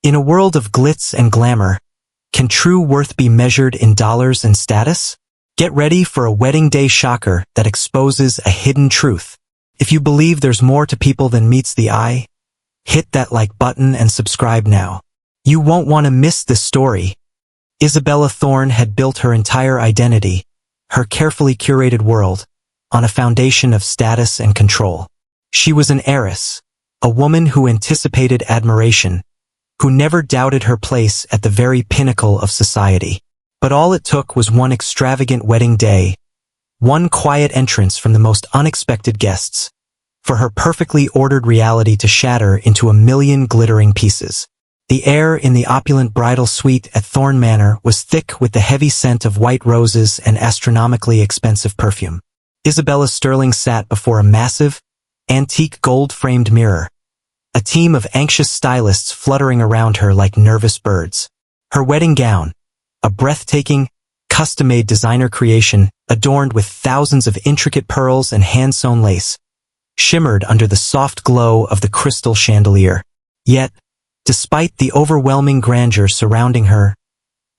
In a world of glitz and glamour, can true worth be measured in dollars and status? Get ready for a wedding day shocker that exposes a hidden truth. If you believe there's more to people than meets the eye, hit that like button and subscribe now. You won't want to miss this story. Isabella Thorne had built her entire identity, her carefully curated world, on a foundation of status and control. She was an heiress, a woman who anticipated admiration, who never doubted her place at the very pinnacle of society. But all it took was one extravagant wedding day, one quiet entrance from the most unexpected guests, for her perfectly ordered reality to shatter into a million glittering pieces. The air in the opulent bridal suite at Thorne Manor was thick with the heavy scent of white roses and astronomically expensive perfume. Isabella Sterling sat before a massive, antique gold-framed mirror, a team of anxious stylists fluttering around her like nervous birds. Her wedding gown, a breathtaking, custom-made designer creation adorned with thousands of intricate pearls and hand-sewn lace, shimmered under the soft glow of the crystal chandelier. Yet, despite the overwhelming grandeur surrounding her,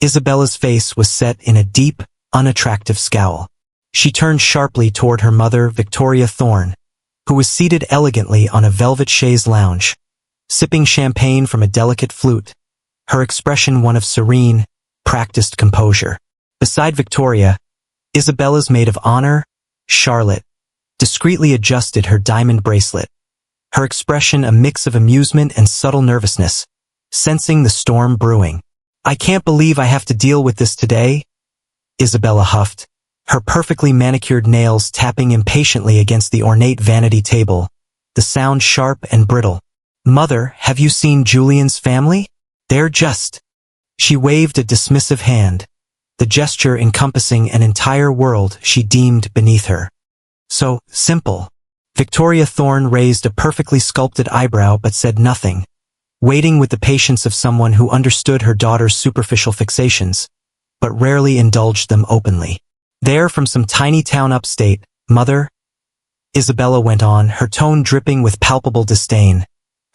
Isabella's face was set in a deep, unattractive scowl. She turned sharply toward her mother, Victoria Thorne, who was seated elegantly on a velvet chaise lounge, sipping champagne from a delicate flute, her expression one of serene, practiced composure. Beside Victoria, Isabella's maid of honor, Charlotte, discreetly adjusted her diamond bracelet, her expression a mix of amusement and subtle nervousness, sensing the storm brewing. "I can't believe I have to deal with this today," Isabella huffed, her perfectly manicured nails tapping impatiently against the ornate vanity table, the sound sharp and brittle. "Mother, have you seen Julian's family? They're just—" She waved a dismissive hand, the gesture encompassing an entire world she deemed beneath her. "So simple." Victoria Thorne raised a perfectly sculpted eyebrow but said nothing, waiting with the patience of someone who understood her daughter's superficial fixations, but rarely indulged them openly. "They're from some tiny town upstate, Mother," Isabella went on, her tone dripping with palpable disdain,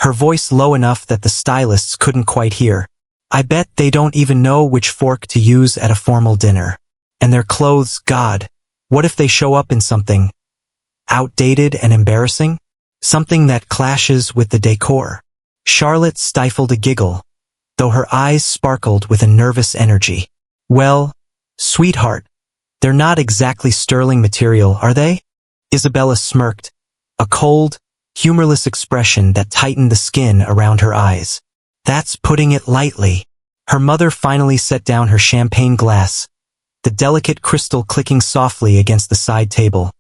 her voice low enough that the stylists couldn't quite hear. "I bet they don't even know which fork to use at a formal dinner. And their clothes, God, what if they show up in something outdated and embarrassing? Something that clashes with the decor?" Charlotte stifled a giggle, though her eyes sparkled with a nervous energy. "Well, sweetheart, they're not exactly sterling material, are they?" Isabella smirked, a cold, humorless expression that tightened the skin around her eyes. "That's putting it lightly." Her mother finally set down her champagne glass, the delicate crystal clicking softly against the side table,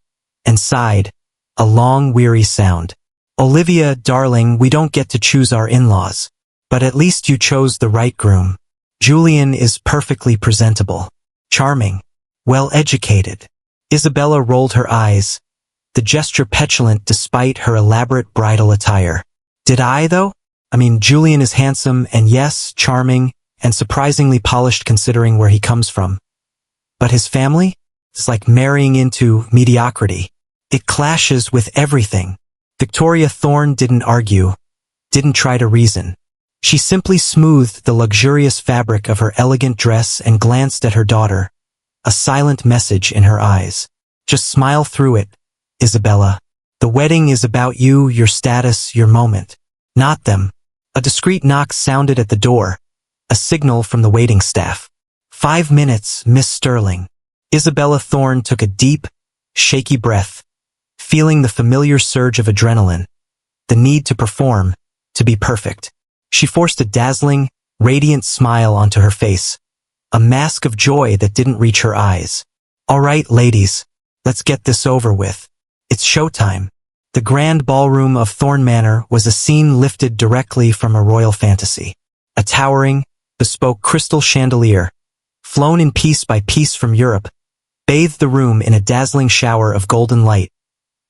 and sighed, a long, weary sound. "Olivia, darling, we don't get to choose our in-laws. But at least you chose the right groom. Julian is perfectly presentable, charming, well-educated." Isabella rolled her eyes, the gesture petulant despite her elaborate bridal attire. "Did I, though? I mean, Julian is handsome and yes, charming, and surprisingly polished considering where he comes from. But his family? It's like marrying into mediocrity. It clashes with everything." Victoria Thorne didn't argue, didn't try to reason. She simply smoothed the luxurious fabric of her elegant dress and glanced at her daughter, a silent message in her eyes. "Just smile through it, Isabella. The wedding is about you, your status, your moment. Not them." A discreet knock sounded at the door, a signal from the waiting staff. "5 minutes, Miss Sterling." Isabella Thorne took a deep, shaky breath, feeling the familiar surge of adrenaline, the need to perform, to be perfect. She forced a dazzling, radiant smile onto her face, a mask of joy that didn't reach her eyes. "All right, ladies, let's get this over with. It's showtime." The grand ballroom of Thorne Manor was a scene lifted directly from a royal fantasy. A towering, bespoke crystal chandelier, flown in piece by piece from Europe, bathed the room in a dazzling shower of golden light,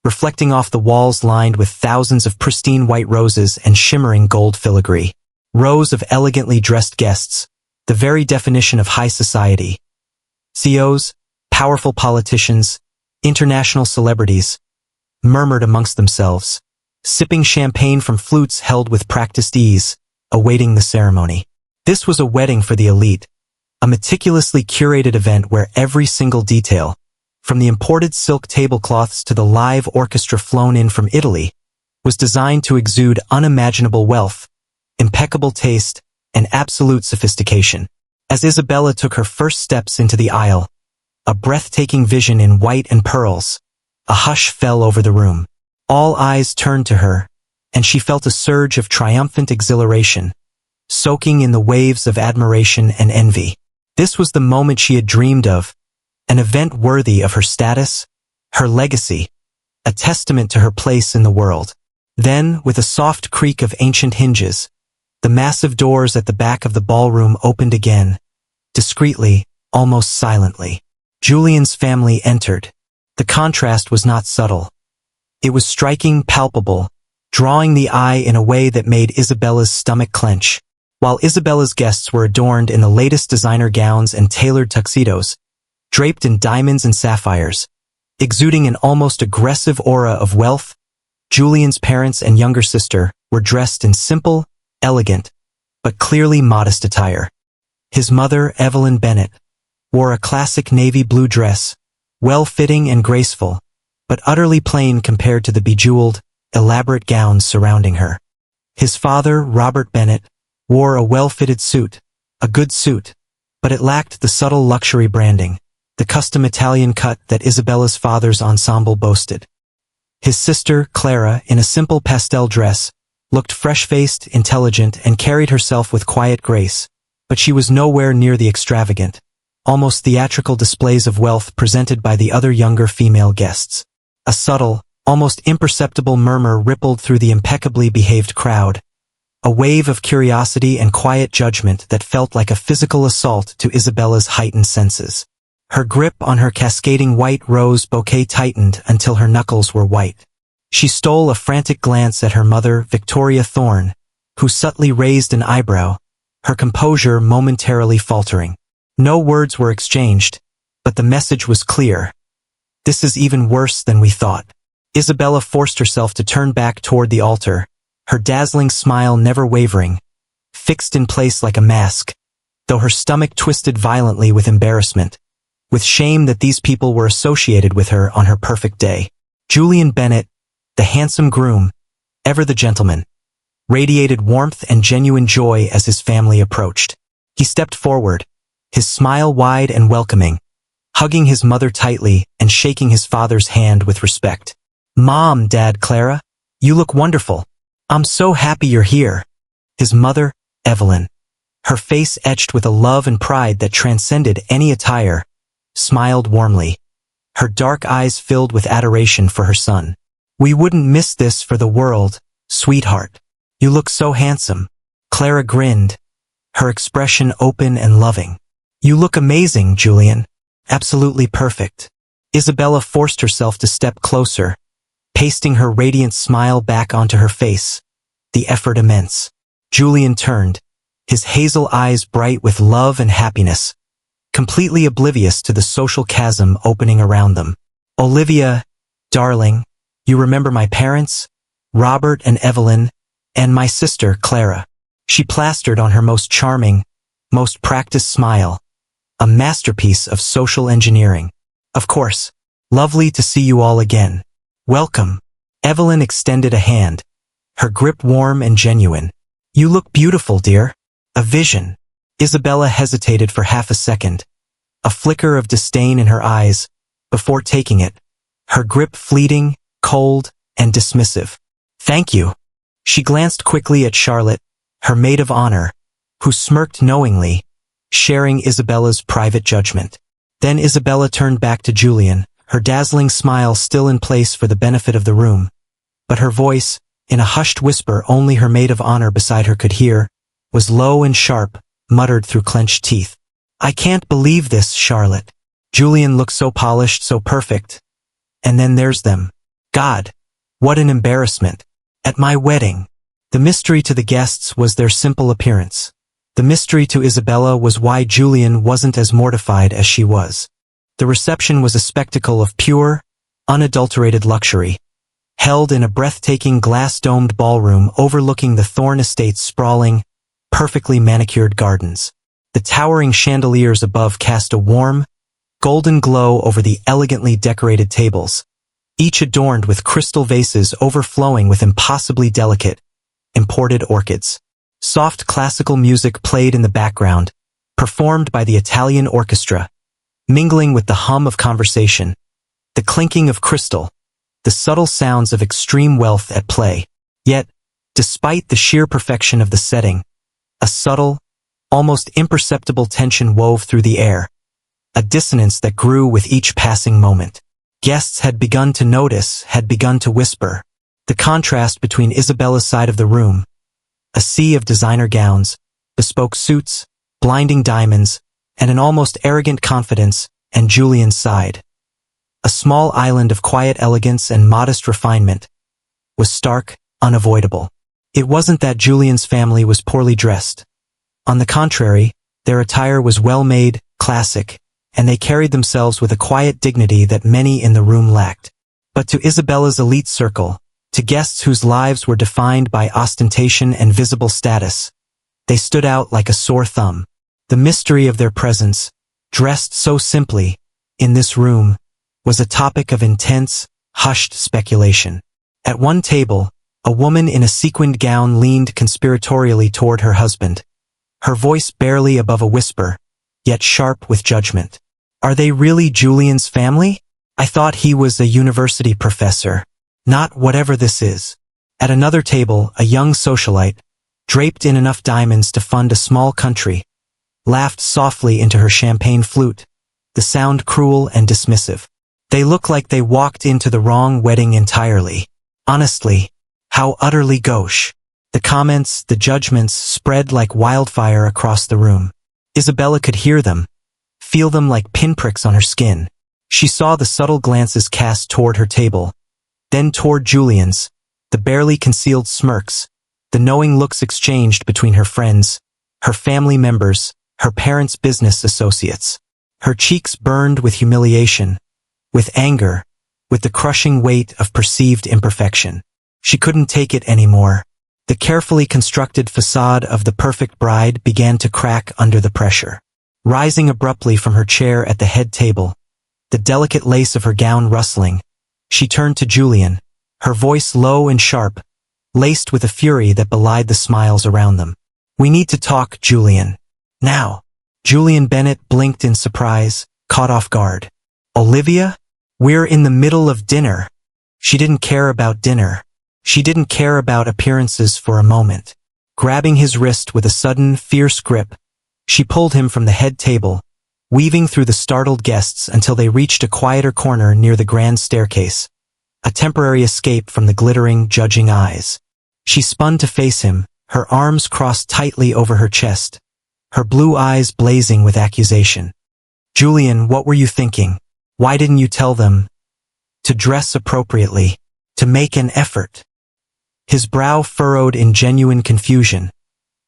reflecting off the walls lined with thousands of pristine white roses and shimmering gold filigree. Rows of elegantly dressed guests, the very definition of high society. CEOs, powerful politicians, international celebrities, murmured amongst themselves, sipping champagne from flutes held with practiced ease, awaiting the ceremony. This was a wedding for the elite, a meticulously curated event where every single detail, from the imported silk tablecloths to the live orchestra flown in from Italy, was designed to exude unimaginable wealth, impeccable taste, and absolute sophistication. As Isabella took her first steps into the aisle, a breathtaking vision in white and pearls, a hush fell over the room. All eyes turned to her, and she felt a surge of triumphant exhilaration, soaking in the waves of admiration and envy. This was the moment she had dreamed of, an event worthy of her status, her legacy, a testament to her place in the world. Then, with a soft creak of ancient hinges, the massive doors at the back of the ballroom opened again, discreetly, almost silently. Julian's family entered. The contrast was not subtle. It was striking, palpable, drawing the eye in a way that made Isabella's stomach clench. While Isabella's guests were adorned in the latest designer gowns and tailored tuxedos, draped in diamonds and sapphires, exuding an almost aggressive aura of wealth, Julian's parents and younger sister were dressed in simple, elegant, but clearly modest attire. His mother, Evelyn Bennett, wore a classic navy blue dress, well-fitting and graceful, but utterly plain compared to the bejeweled, elaborate gowns surrounding her. His father, Robert Bennett, wore a well-fitted suit, a good suit, but it lacked the subtle luxury branding, the custom Italian cut that Isabella's father's ensemble boasted. His sister, Clara, in a simple pastel dress, looked fresh-faced, intelligent, and carried herself with quiet grace, but she was nowhere near the extravagant, almost theatrical displays of wealth presented by the other younger female guests. A subtle, almost imperceptible murmur rippled through the impeccably behaved crowd, a wave of curiosity and quiet judgment that felt like a physical assault to Isabella's heightened senses. Her grip on her cascading white rose bouquet tightened until her knuckles were white. She stole a frantic glance at her mother, Victoria Thorne, who subtly raised an eyebrow, her composure momentarily faltering. No words were exchanged, but the message was clear. This is even worse than we thought. Isabella forced herself to turn back toward the altar, her dazzling smile never wavering, fixed in place like a mask, though her stomach twisted violently with embarrassment, with shame that these people were associated with her on her perfect day. Julian Bennett, the handsome groom, ever the gentleman, radiated warmth and genuine joy as his family approached. He stepped forward, his smile wide and welcoming, hugging his mother tightly and shaking his father's hand with respect. "Mom, Dad, Clara, you look wonderful. I'm so happy you're here." His mother, Evelyn, her face etched with a love and pride that transcended any attire, smiled warmly, her dark eyes filled with adoration for her son. "We wouldn't miss this for the world, sweetheart. You look so handsome." Clara grinned, her expression open and loving. "You look amazing, Julian. Absolutely perfect." Isabella forced herself to step closer, pasting her radiant smile back onto her face, the effort immense. Julian turned, his hazel eyes bright with love and happiness, completely oblivious to the social chasm opening around them. "Olivia, darling, you remember my parents, Robert and Evelyn, and my sister, Clara." She plastered on her most charming, most practiced smile, a masterpiece of social engineering. "Of course. Lovely to see you all again. Welcome." Evelyn extended a hand, her grip warm and genuine. "You look beautiful, dear. A vision." Isabella hesitated for half a second, a flicker of disdain in her eyes, before taking it, her grip fleeting, cold, and dismissive. "Thank you." She glanced quickly at Charlotte, her maid of honor, who smirked knowingly, sharing Isabella's private judgment. Then Isabella turned back to Julian, her dazzling smile still in place for the benefit of the room, but her voice, in a hushed whisper only her maid of honor beside her could hear, was low and sharp, muttered through clenched teeth. "I can't believe this, Charlotte. Julian looks so polished, so perfect. And then there's them. God, what an embarrassment. At my wedding." The mystery to the guests was their simple appearance. The mystery to Isabella was why Julian wasn't as mortified as she was. The reception was a spectacle of pure, unadulterated luxury, held in a breathtaking glass-domed ballroom overlooking the Thorne Estate's sprawling, perfectly manicured gardens. The towering chandeliers above cast a warm, golden glow over the elegantly decorated tables, each adorned with crystal vases overflowing with impossibly delicate, imported orchids. Soft classical music played in the background, performed by the Italian orchestra, mingling with the hum of conversation, the clinking of crystal, the subtle sounds of extreme wealth at play. Yet, despite the sheer perfection of the setting, a subtle, almost imperceptible tension wove through the air, a dissonance that grew with each passing moment. Guests had begun to notice, had begun to whisper. The contrast between Isabella's side of the room, a sea of designer gowns, bespoke suits, blinding diamonds, and an almost arrogant confidence, and Julian's side, a small island of quiet elegance and modest refinement, was stark, unavoidable. It wasn't that Julian's family was poorly dressed. On the contrary, their attire was well-made, classic, and they carried themselves with a quiet dignity that many in the room lacked. But to Isabella's elite circle, to guests whose lives were defined by ostentation and visible status, they stood out like a sore thumb. The mystery of their presence, dressed so simply, in this room, was a topic of intense, hushed speculation. At one table, a woman in a sequined gown leaned conspiratorially toward her husband, her voice barely above a whisper, yet sharp with judgment. "Are they really Julian's family? I thought he was a university professor. Not whatever this is." At another table, a young socialite, draped in enough diamonds to fund a small country, laughed softly into her champagne flute, the sound cruel and dismissive. "They look like they walked into the wrong wedding entirely. Honestly, how utterly gauche." The comments, the judgments spread like wildfire across the room. Isabella could hear them, feel them like pinpricks on her skin. She saw the subtle glances cast toward her table, then toward Julian's, the barely concealed smirks, the knowing looks exchanged between her friends, her family members, her parents' business associates. Her cheeks burned with humiliation, with anger, with the crushing weight of perceived imperfection. She couldn't take it anymore. The carefully constructed facade of the perfect bride began to crack under the pressure. Rising abruptly from her chair at the head table, the delicate lace of her gown rustling, she turned to Julian, her voice low and sharp, laced with a fury that belied the smiles around them. "We need to talk, Julian. Now." Julian Bennett blinked in surprise, caught off guard. "Olivia? We're in the middle of dinner." She didn't care about dinner. She didn't care about appearances for a moment. Grabbing his wrist with a sudden, fierce grip, she pulled him from the head table, weaving through the startled guests until they reached a quieter corner near the grand staircase, a temporary escape from the glittering, judging eyes. She spun to face him, her arms crossed tightly over her chest, her blue eyes blazing with accusation. "Julian, what were you thinking? Why didn't you tell them to dress appropriately, to make an effort?" His brow furrowed in genuine confusion.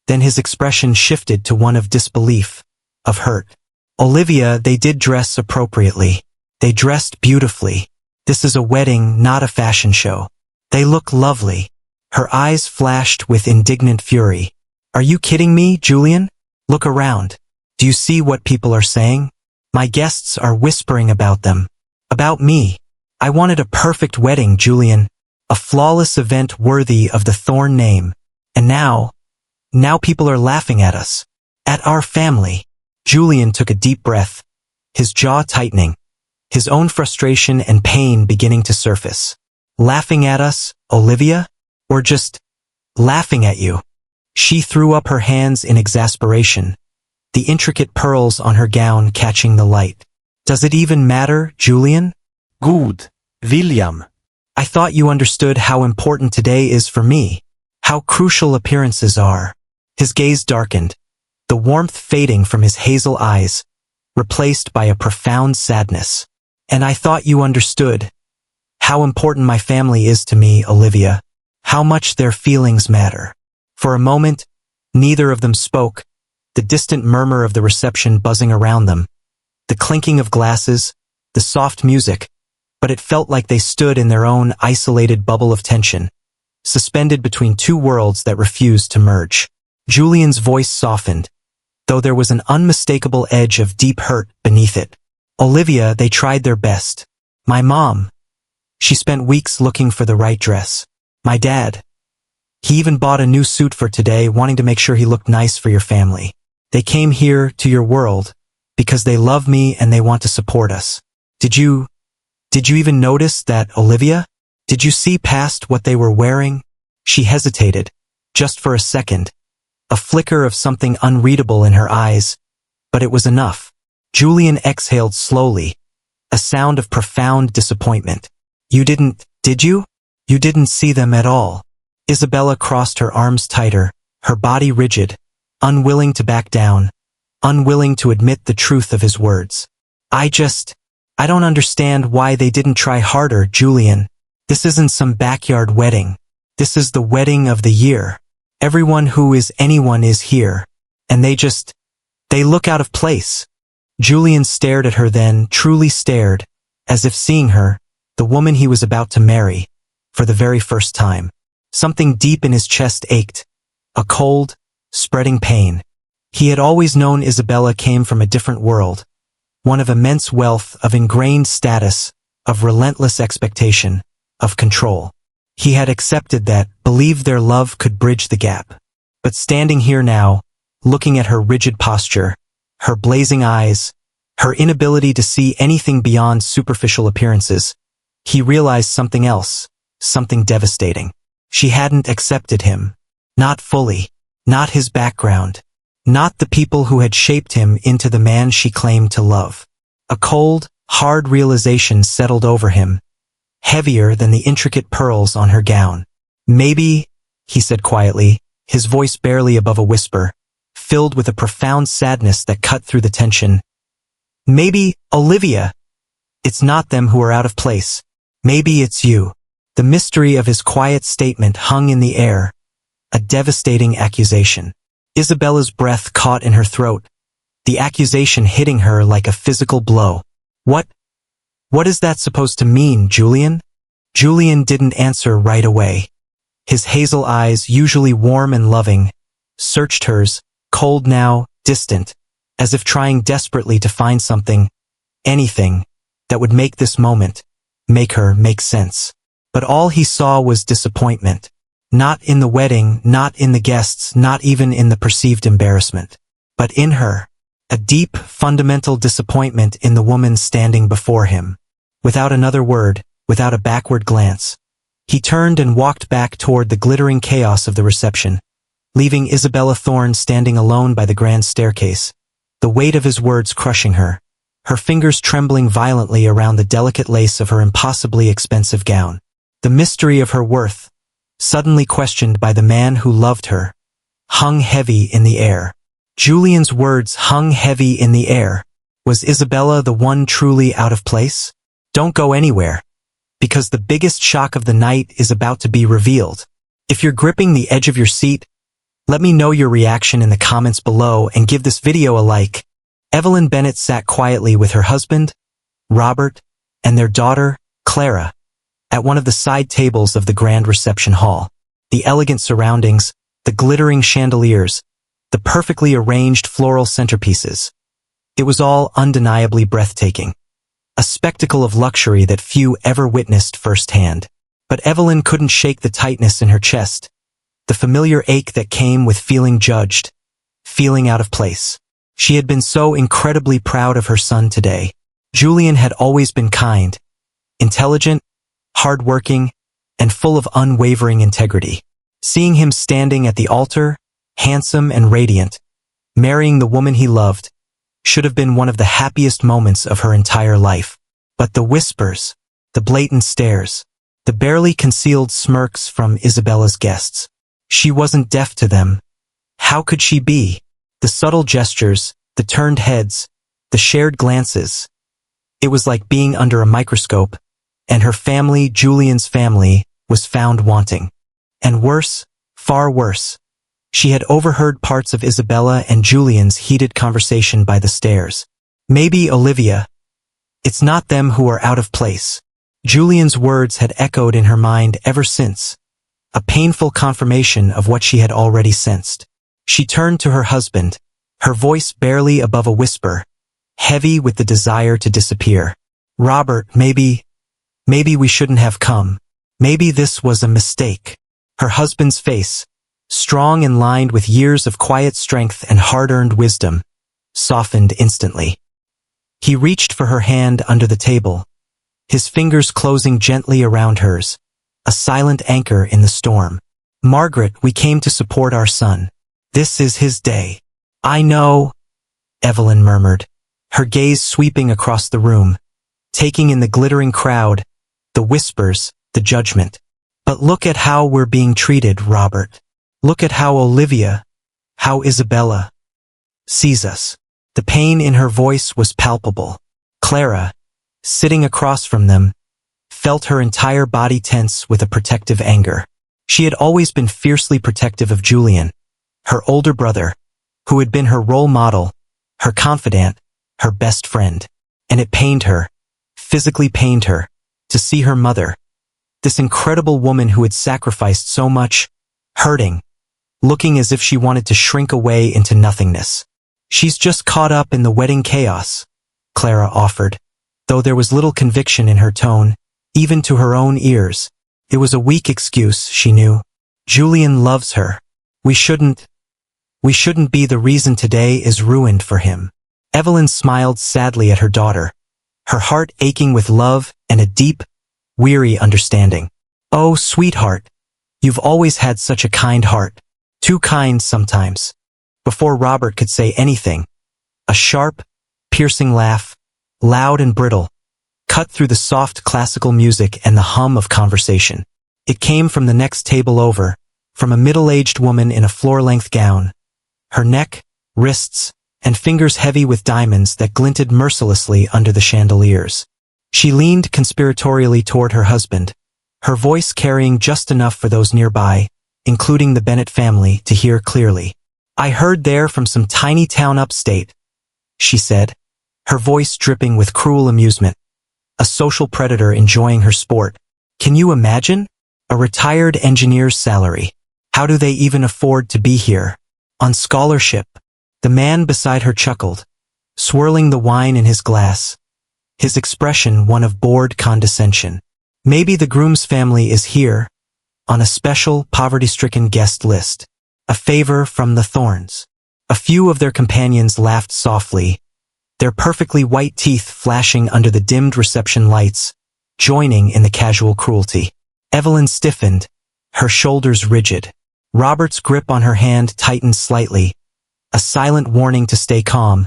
Then his expression shifted to one of disbelief, of hurt. "Olivia, they did dress appropriately. They dressed beautifully. This is a wedding, not a fashion show. They look lovely." Her eyes flashed with indignant fury. "Are you kidding me, Julian? Look around. Do you see what people are saying? My guests are whispering about them. About me. I wanted a perfect wedding, Julian. A flawless event worthy of the Thorn name. And now people are laughing at us. At our family." Julian took a deep breath, his jaw tightening, his own frustration and pain beginning to surface. "Laughing at us, Olivia? Or just laughing at you?" She threw up her hands in exasperation, the intricate pearls on her gown catching the light. "Does it even matter, Julian?" "Good, William. I thought you understood how important today is for me, how crucial appearances are." His gaze darkened, the warmth fading from his hazel eyes, replaced by a profound sadness. "And I thought you understood how important my family is to me, Olivia, how much their feelings matter." For a moment, neither of them spoke, the distant murmur of the reception buzzing around them, the clinking of glasses, the soft music, but it felt like they stood in their own isolated bubble of tension, suspended between two worlds that refused to merge. Julian's voice softened, though there was an unmistakable edge of deep hurt beneath it. Olivia, they tried their best. My mom, she spent weeks looking for the right dress. My dad, he even bought a new suit for today, wanting to make sure he looked nice for your family. They came here to your world because they love me and they want to support us. Did you even notice that, Olivia? Did you see past what they were wearing? She hesitated, just for a second, a flicker of something unreadable in her eyes, but it was enough. Julian exhaled slowly, a sound of profound disappointment. You didn't, did you? You didn't see them at all. Isabella crossed her arms tighter, her body rigid, unwilling to back down, unwilling to admit the truth of his words. I don't understand why they didn't try harder, Julian. This isn't some backyard wedding. This is the wedding of the year. Everyone who is anyone is here. And they look out of place. Julian stared at her then, truly stared, as if seeing her, the woman he was about to marry, for the very first time. Something deep in his chest ached, a cold, spreading pain. He had always known Isabella came from a different world, one of immense wealth, of ingrained status, of relentless expectation, of control. He had accepted that, believed their love could bridge the gap. But standing here now, looking at her rigid posture, her blazing eyes, her inability to see anything beyond superficial appearances, he realized something else, something devastating. She hadn't accepted him. Not fully. Not his background. Not the people who had shaped him into the man she claimed to love. A cold, hard realization settled over him, heavier than the intricate pearls on her gown. Maybe, he said quietly, his voice barely above a whisper, filled with a profound sadness that cut through the tension. Maybe, Olivia, it's not them who are out of place. Maybe it's you. The mystery of his quiet statement hung in the air, a devastating accusation. Isabella's breath caught in her throat, the accusation hitting her like a physical blow. What is that supposed to mean, Julian? Julian didn't answer right away. His hazel eyes, usually warm and loving, searched hers, cold now, distant, as if trying desperately to find something, anything, that would make this moment, make her make sense. But all he saw was disappointment. Not in the wedding, not in the guests, not even in the perceived embarrassment. But in her. A deep, fundamental disappointment in the woman standing before him. Without another word, without a backward glance, he turned and walked back toward the glittering chaos of the reception, leaving Isabella Thorne standing alone by the grand staircase, the weight of his words crushing her, her fingers trembling violently around the delicate lace of her impossibly expensive gown. The mystery of her worth, suddenly questioned by the man who loved her, hung heavy in the air. Julian's words hung heavy in the air. Was Isabella the one truly out of place? Don't go anywhere, because the biggest shock of the night is about to be revealed. If you're gripping the edge of your seat, let me know your reaction in the comments below and give this video a like. Evelyn Bennett sat quietly with her husband, Robert, and their daughter, Clara, at one of the side tables of the grand reception hall. The elegant surroundings, the glittering chandeliers, the perfectly arranged floral centerpieces. It was all undeniably breathtaking. A spectacle of luxury that few ever witnessed firsthand. But Evelyn couldn't shake the tightness in her chest, the familiar ache that came with feeling judged, feeling out of place. She had been so incredibly proud of her son today. Julian had always been kind, intelligent, hard-working, and full of unwavering integrity. Seeing him standing at the altar, handsome and radiant, marrying the woman he loved, should have been one of the happiest moments of her entire life. But the whispers, the blatant stares, the barely concealed smirks from Isabella's guests. She wasn't deaf to them. How could she be? The subtle gestures, the turned heads, the shared glances. It was like being under a microscope, and her family, Julian's family, was found wanting. And worse, far worse, she had overheard parts of Isabella and Julian's heated conversation by the stairs. Maybe, Olivia, it's not them who are out of place. Julian's words had echoed in her mind ever since, a painful confirmation of what she had already sensed. She turned to her husband, her voice barely above a whisper, heavy with the desire to disappear. Robert, maybe we shouldn't have come. Maybe this was a mistake. Her husband's face, strong and lined with years of quiet strength and hard-earned wisdom, softened instantly. He reached for her hand under the table, his fingers closing gently around hers, a silent anchor in the storm. Margaret, we came to support our son. This is his day. I know, Evelyn murmured, her gaze sweeping across the room, taking in the glittering crowd, the whispers, the judgment. But look at how we're being treated, Robert. Look at how Olivia, how Isabella sees us. The pain in her voice was palpable. Clara, sitting across from them, felt her entire body tense with a protective anger. She had always been fiercely protective of Julian, her older brother, who had been her role model, her confidant, her best friend. And it pained her, physically pained her, to see her mother, this incredible woman who had sacrificed so much, hurting, looking as if she wanted to shrink away into nothingness. She's just caught up in the wedding chaos, Clara offered, though there was little conviction in her tone, even to her own ears. It was a weak excuse, she knew. Julian loves her. We shouldn't be the reason today is ruined for him. Evelyn smiled sadly at her daughter, her heart aching with love and a deep, weary understanding. Oh, sweetheart, you've always had such a kind heart. Too kind sometimes. Before Robert could say anything, a sharp, piercing laugh, loud and brittle, cut through the soft classical music and the hum of conversation. It came from the next table over, from a middle-aged woman in a floor-length gown, her neck, wrists, and fingers heavy with diamonds that glinted mercilessly under the chandeliers. She leaned conspiratorially toward her husband, her voice carrying just enough for those nearby, including the Bennett family, to hear clearly. I heard they're from some tiny town upstate, she said, her voice dripping with cruel amusement. A social predator enjoying her sport. Can you imagine? A retired engineer's salary. How do they even afford to be here? On scholarship. The man beside her chuckled, swirling the wine in his glass, his expression one of bored condescension. Maybe the Groom's family is here, on a special poverty-stricken guest list. A favor from the Thorns. A few of their companions laughed softly, their perfectly white teeth flashing under the dimmed reception lights, joining in the casual cruelty. Evelyn stiffened, her shoulders rigid. Robert's grip on her hand tightened slightly, a silent warning to stay calm,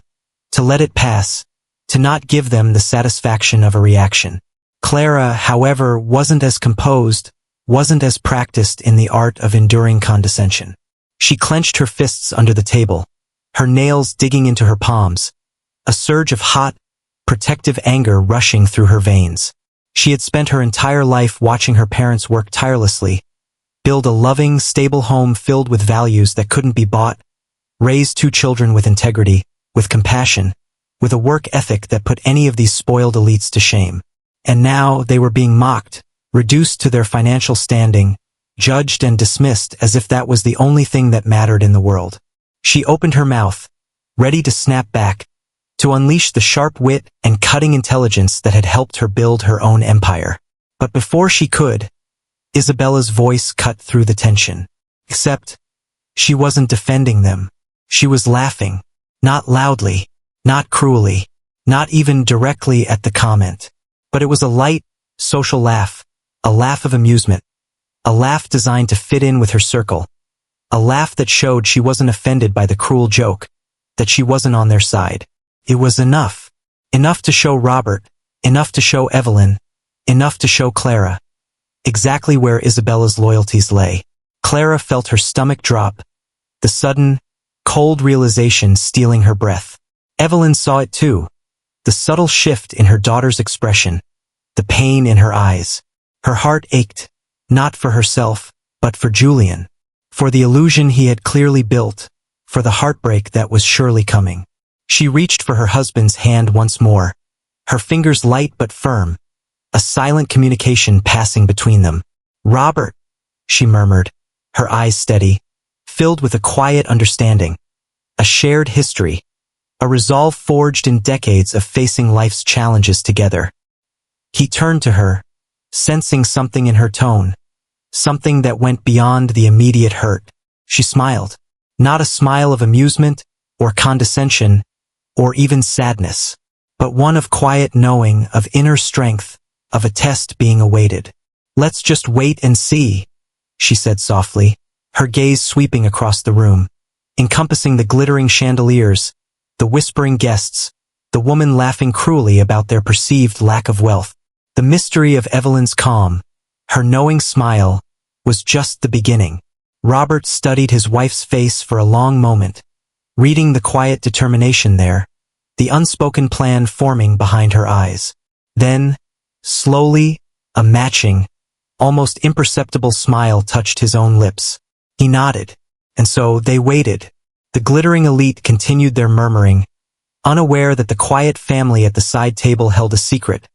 to let it pass, to not give them the satisfaction of a reaction. Clara, however, wasn't as composed, wasn't as practiced in the art of enduring condescension. She clenched her fists under the table, her nails digging into her palms, a surge of hot, protective anger rushing through her veins. She had spent her entire life watching her parents work tirelessly, build a loving, stable home filled with values that couldn't be bought, raise 2 children with integrity, with compassion, with a work ethic that put any of these spoiled elites to shame. And now they were being mocked, reduced to their financial standing, judged and dismissed as if that was the only thing that mattered in the world. She opened her mouth, ready to snap back, to unleash the sharp wit and cutting intelligence that had helped her build her own empire. But before she could, Isabella's voice cut through the tension. Except, she wasn't defending them. She was laughing, not loudly, not cruelly, not even directly at the comment. But it was a light, social laugh, a laugh of amusement, a laugh designed to fit in with her circle, a laugh that showed she wasn't offended by the cruel joke, that she wasn't on their side. It was enough. Enough to show Robert, enough to show Evelyn, enough to show Clara. Exactly where Isabella's loyalties lay. Clara felt her stomach drop, the sudden, cold realization stealing her breath. Evelyn saw it too, the subtle shift in her daughter's expression, the pain in her eyes. Her heart ached, not for herself, but for Julian, for the illusion he had clearly built, for the heartbreak that was surely coming. She reached for her husband's hand once more, her fingers light but firm, a silent communication passing between them. Robert, she murmured, her eyes steady, filled with a quiet understanding, a shared history, a resolve forged in decades of facing life's challenges together. He turned to her, sensing something in her tone, something that went beyond the immediate hurt. She smiled, not a smile of amusement or condescension or even sadness, but one of quiet knowing, of inner strength, of a test being awaited. "Let's just wait and see," she said softly, her gaze sweeping across the room, encompassing the glittering chandeliers, the whispering guests, the woman laughing cruelly about their perceived lack of wealth. The mystery of Evelyn's calm, her knowing smile, was just the beginning. Robert studied his wife's face for a long moment, reading the quiet determination there, the unspoken plan forming behind her eyes. Then, slowly, a matching, almost imperceptible smile touched his own lips. He nodded, and so they waited. The glittering elite continued their murmuring, unaware that the quiet family at the side table held a secret,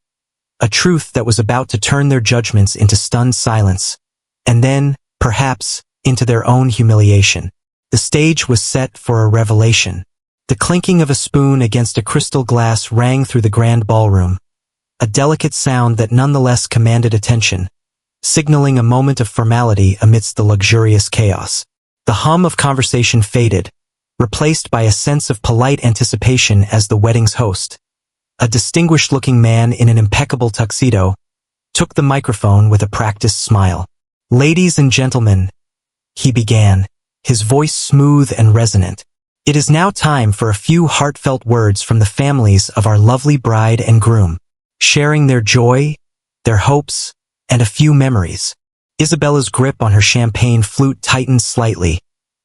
a truth that was about to turn their judgments into stunned silence, and then, perhaps, into their own humiliation. The stage was set for a revelation. The clinking of a spoon against a crystal glass rang through the grand ballroom, a delicate sound that nonetheless commanded attention, signaling a moment of formality amidst the luxurious chaos. The hum of conversation faded, replaced by a sense of polite anticipation as the wedding's host, a distinguished-looking man in an impeccable tuxedo, took the microphone with a practiced smile. "Ladies and gentlemen," he began, his voice smooth and resonant, "it is now time for a few heartfelt words from the families of our lovely bride and groom, sharing their joy, their hopes, and a few memories." Isabella's grip on her champagne flute tightened slightly,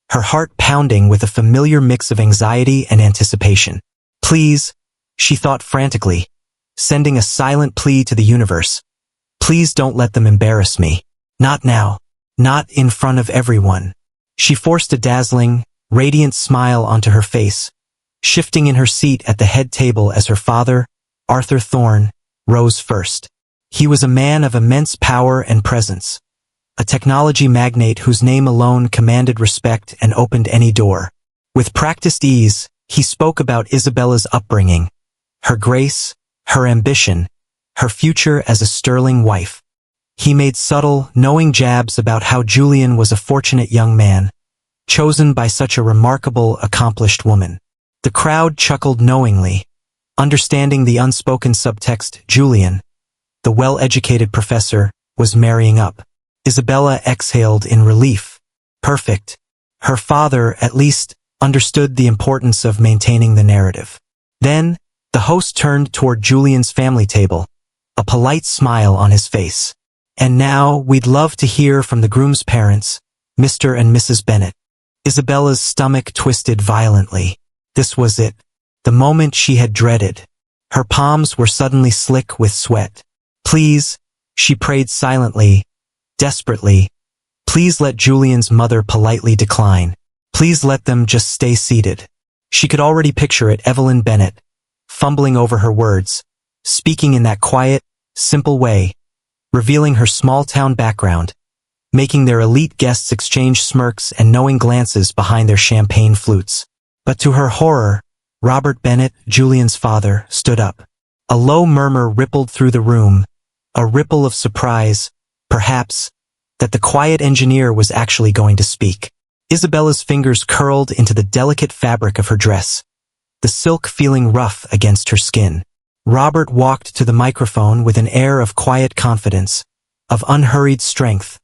her heart pounding with a familiar mix of anxiety and anticipation. "Please," she thought frantically, sending a silent plea to the universe, "please don't let them embarrass me. Not now. Not in front of everyone." She forced a dazzling, radiant smile onto her face, shifting in her seat at the head table as her father, Arthur Thorne, rose first. He was a man of immense power and presence, a technology magnate whose name alone commanded respect and opened any door. With practiced ease, he spoke about Isabella's upbringing, her grace, her ambition, her future as a sterling wife. He made subtle, knowing jabs about how Julian was a fortunate young man, chosen by such a remarkable, accomplished woman. The crowd chuckled knowingly, understanding the unspoken subtext. Julian, the well-educated professor, was marrying up. Isabella exhaled in relief. Perfect. Her father, at least, understood the importance of maintaining the narrative. Then, the host turned toward Julian's family table, a polite smile on his face. "And now, we'd love to hear from the groom's parents, Mr. and Mrs. Bennet." Isabella's stomach twisted violently. This was it, the moment she had dreaded. Her palms were suddenly slick with sweat. "Please," she prayed silently, desperately, "please let Julian's mother politely decline. Please let them just stay seated." She could already picture it, Evelyn Bennet, fumbling over her words, speaking in that quiet, simple way, revealing her small-town background, making their elite guests exchange smirks and knowing glances behind their champagne flutes. But to her horror, Robert Bennet, Julian's father, stood up. A low murmur rippled through the room, a ripple of surprise, perhaps, that the quiet engineer was actually going to speak. Isabella's fingers curled into the delicate fabric of her dress, the silk feeling rough against her skin. Robert walked to the microphone with an air of quiet confidence, of unhurried strength,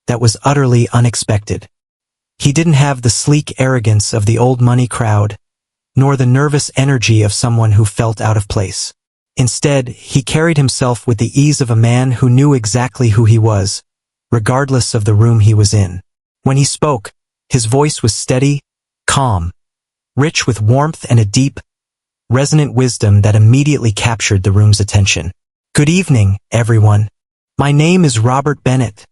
that was utterly unexpected. He didn't have the sleek arrogance of the old money crowd, nor the nervous energy of someone who felt out of place. Instead, he carried himself with the ease of a man who knew exactly who he was, regardless of the room he was in. When he spoke, his voice was steady, calm, rich with warmth and a deep, resonant wisdom that immediately captured the room's attention. "Good evening, everyone. My name is Robert Bennet,"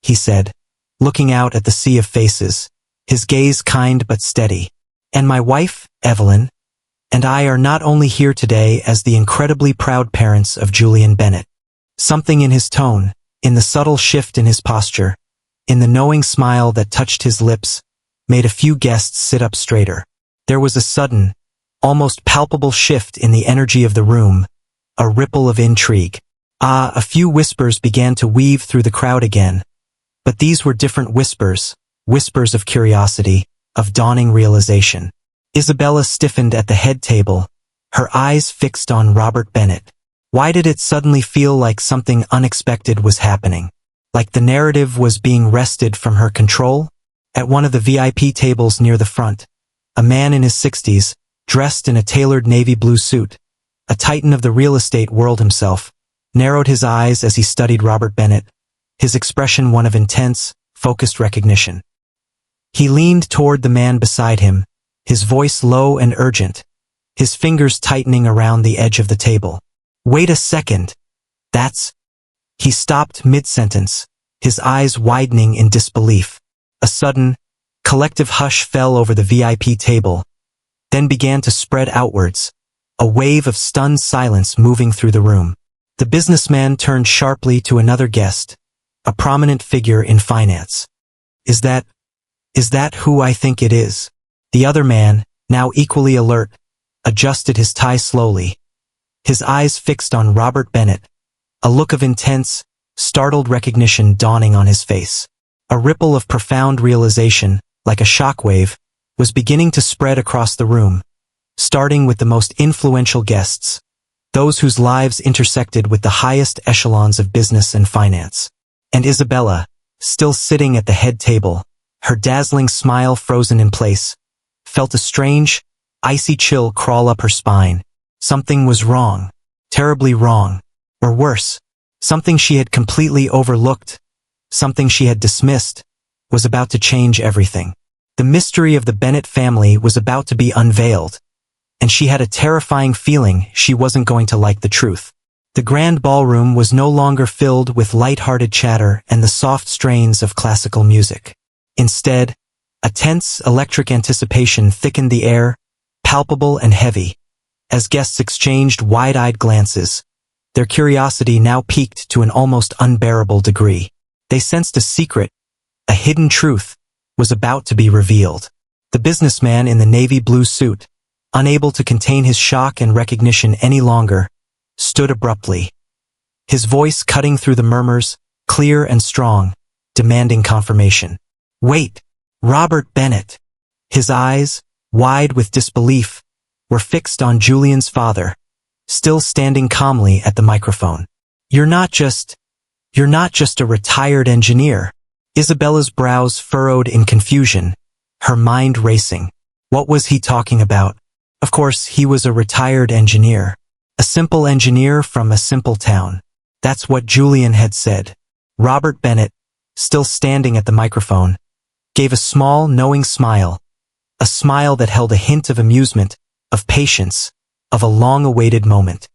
he said, looking out at the sea of faces, his gaze kind but steady. "And my wife, Evelyn, and I are not only here today as the incredibly proud parents of Julian Bennet." Something in his tone, in the subtle shift in his posture, in the knowing smile that touched his lips, made a few guests sit up straighter. There was a sudden, almost palpable shift in the energy of the room, a ripple of intrigue. A few whispers began to weave through the crowd again. But these were different whispers, whispers of curiosity, of dawning realization. Isabella stiffened at the head table, her eyes fixed on Robert Bennett. Why did it suddenly feel like something unexpected was happening? Like the narrative was being wrested from her control? At one of the VIP tables near the front, a man in his 60s, dressed in a tailored navy blue suit, a titan of the real estate world himself, narrowed his eyes as he studied Robert Bennett, his expression one of intense, focused recognition. He leaned toward the man beside him, his voice low and urgent, his fingers tightening around the edge of the table. "Wait a second. That's—" He stopped mid-sentence, his eyes widening in disbelief. A sudden, collective hush fell over the VIP table, then began to spread outwards, a wave of stunned silence moving through the room. The businessman turned sharply to another guest, a prominent figure in finance. Is that who I think it is?" The other man, now equally alert, adjusted his tie slowly, his eyes fixed on Robert Bennett, a look of intense, startled recognition dawning on his face. A ripple of profound realization, like a shockwave, was beginning to spread across the room, starting with the most influential guests, those whose lives intersected with the highest echelons of business and finance. And Isabella, still sitting at the head table, her dazzling smile frozen in place, felt a strange, icy chill crawl up her spine. Something was wrong, terribly wrong, or worse, something she had completely overlooked, something she had dismissed, was about to change everything. The mystery of the Bennett family was about to be unveiled, and she had a terrifying feeling she wasn't going to like the truth. The grand ballroom was no longer filled with light-hearted chatter and the soft strains of classical music. Instead, a tense, electric anticipation thickened the air, palpable and heavy, as guests exchanged wide-eyed glances. Their curiosity now peaked to an almost unbearable degree. They sensed a secret, a hidden truth, was about to be revealed. The businessman in the navy blue suit, unable to contain his shock and recognition any longer, stood abruptly, his voice cutting through the murmurs, clear and strong, demanding confirmation. "Wait, Robert Bennett." His eyes, wide with disbelief, were fixed on Julian's father, still standing calmly at the microphone. You're not just a retired engineer." Isabella's brows furrowed in confusion, her mind racing. What was he talking about? Of course, he was a retired engineer. A simple engineer from a simple town. That's what Julian had said. Robert Bennett, still standing at the microphone, gave a small, knowing smile, a smile that held a hint of amusement, of patience, of a long-awaited moment.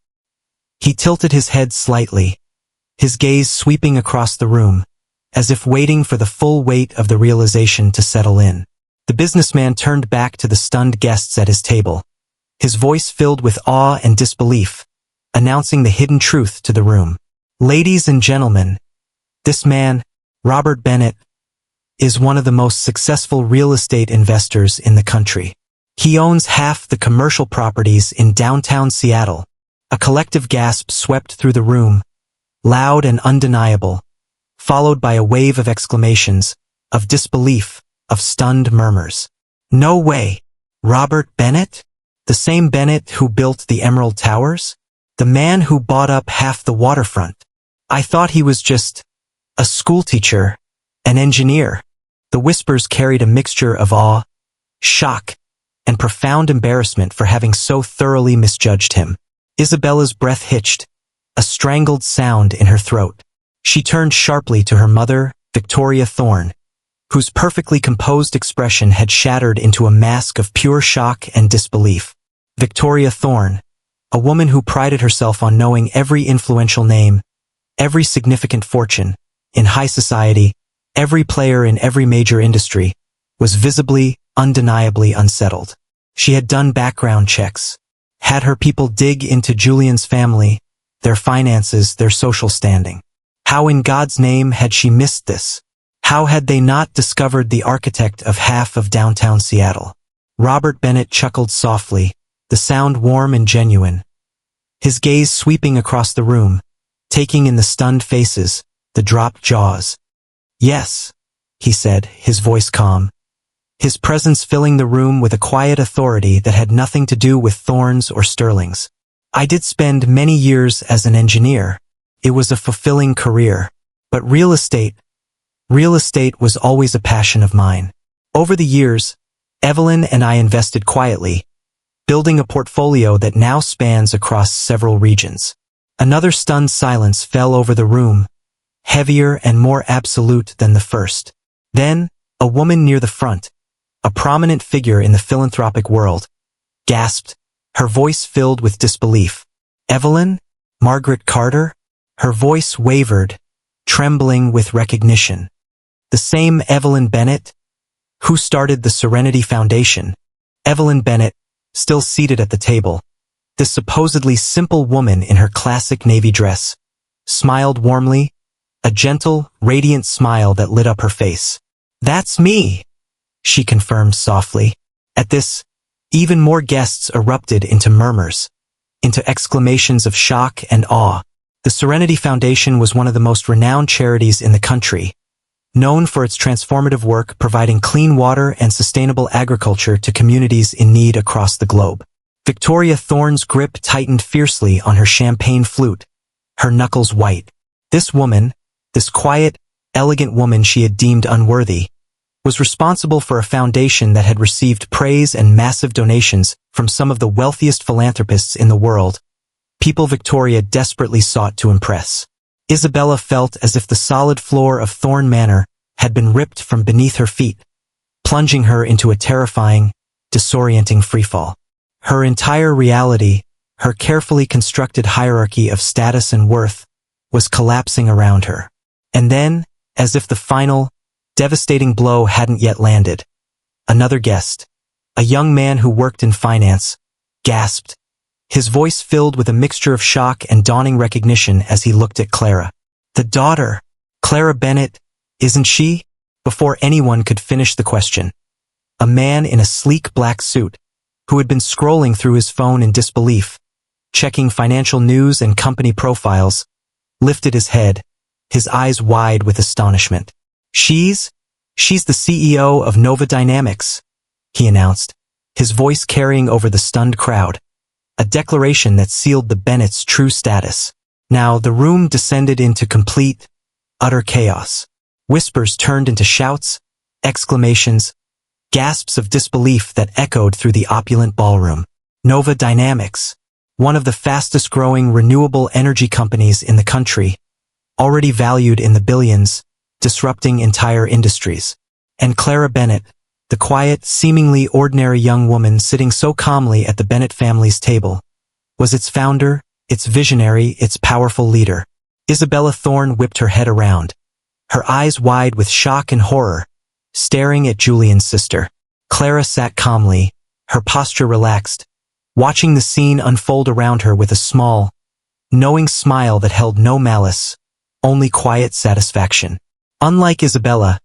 He tilted his head slightly, his gaze sweeping across the room, as if waiting for the full weight of the realization to settle in. The businessman turned back to the stunned guests at his table, his voice filled with awe and disbelief, announcing the hidden truth to the room. "Ladies and gentlemen, this man, Robert Bennett, is one of the most successful real estate investors in the country. He owns half the commercial properties in downtown Seattle." A collective gasp swept through the room, loud and undeniable, followed by a wave of exclamations, of disbelief, of stunned murmurs. "No way! Robert Bennett? The same Bennett who built the Emerald Towers? The man who bought up half the waterfront? I thought he was just a schoolteacher, an engineer." The whispers carried a mixture of awe, shock, and profound embarrassment for having so thoroughly misjudged him. Isabella's breath hitched, a strangled sound in her throat. She turned sharply to her mother, Victoria Thorne, whose perfectly composed expression had shattered into a mask of pure shock and disbelief. Victoria Thorne, a woman who prided herself on knowing every influential name, every significant fortune, in high society, every player in every major industry, was visibly, undeniably unsettled. She had done background checks, had her people dig into Julian's family, their finances, their social standing. How in God's name had she missed this? How had they not discovered the architect of half of downtown Seattle? Robert Bennett chuckled softly, the sound warm and genuine, his gaze sweeping across the room, taking in the stunned faces, the dropped jaws. Yes, he said, his voice calm, his presence filling the room with a quiet authority that had nothing to do with thorns or sterlings. I did spend many years as an engineer. It was a fulfilling career. But real estate was always a passion of mine. Over the years, Evelyn and I invested quietly, building a portfolio that now spans across several regions. Another stunned silence fell over the room, heavier and more absolute than the first. Then, a woman near the front, a prominent figure in the philanthropic world, gasped, her voice filled with disbelief. Evelyn? Margaret Carter? Her voice wavered, trembling with recognition. The same Evelyn Bennett? Who started the Serenity Foundation? Evelyn Bennett, still seated at the table, this supposedly simple woman in her classic navy dress, smiled warmly, a gentle, radiant smile that lit up her face. That's me, she confirmed softly. At this, even more guests erupted into murmurs, into exclamations of shock and awe. The Serenity Foundation was one of the most renowned charities in the country, known for its transformative work providing clean water and sustainable agriculture to communities in need across the globe. Victoria Thorne's grip tightened fiercely on her champagne flute, her knuckles white. This woman, this quiet, elegant woman she had deemed unworthy, was responsible for a foundation that had received praise and massive donations from some of the wealthiest philanthropists in the world, people Victoria desperately sought to impress. Isabella felt as if the solid floor of Thorne Manor had been ripped from beneath her feet, plunging her into a terrifying, disorienting freefall. Her entire reality, her carefully constructed hierarchy of status and worth, was collapsing around her. And then, as if the final, devastating blow hadn't yet landed, another guest, a young man who worked in finance, gasped, his voice filled with a mixture of shock and dawning recognition as he looked at Clara. The daughter, Clara Bennett, isn't she? Before anyone could finish the question, a man in a sleek black suit, who had been scrolling through his phone in disbelief, checking financial news and company profiles, lifted his head, his eyes wide with astonishment. She's the CEO of Nova Dynamics, he announced, his voice carrying over the stunned crowd, a declaration that sealed the Bennett's true status. Now the room descended into complete, utter chaos. Whispers turned into shouts, exclamations, gasps of disbelief that echoed through the opulent ballroom. Nova Dynamics, one of the fastest-growing renewable energy companies in the country, already valued in the billions, disrupting entire industries. And Clara Bennett, the quiet, seemingly ordinary young woman sitting so calmly at the Bennett family's table, was its founder, its visionary, its powerful leader. Isabella Thorne whipped her head around, her eyes wide with shock and horror, staring at Julian's sister. Clara sat calmly, her posture relaxed, watching the scene unfold around her with a small, knowing smile that held no malice, only quiet satisfaction. Unlike Isabella,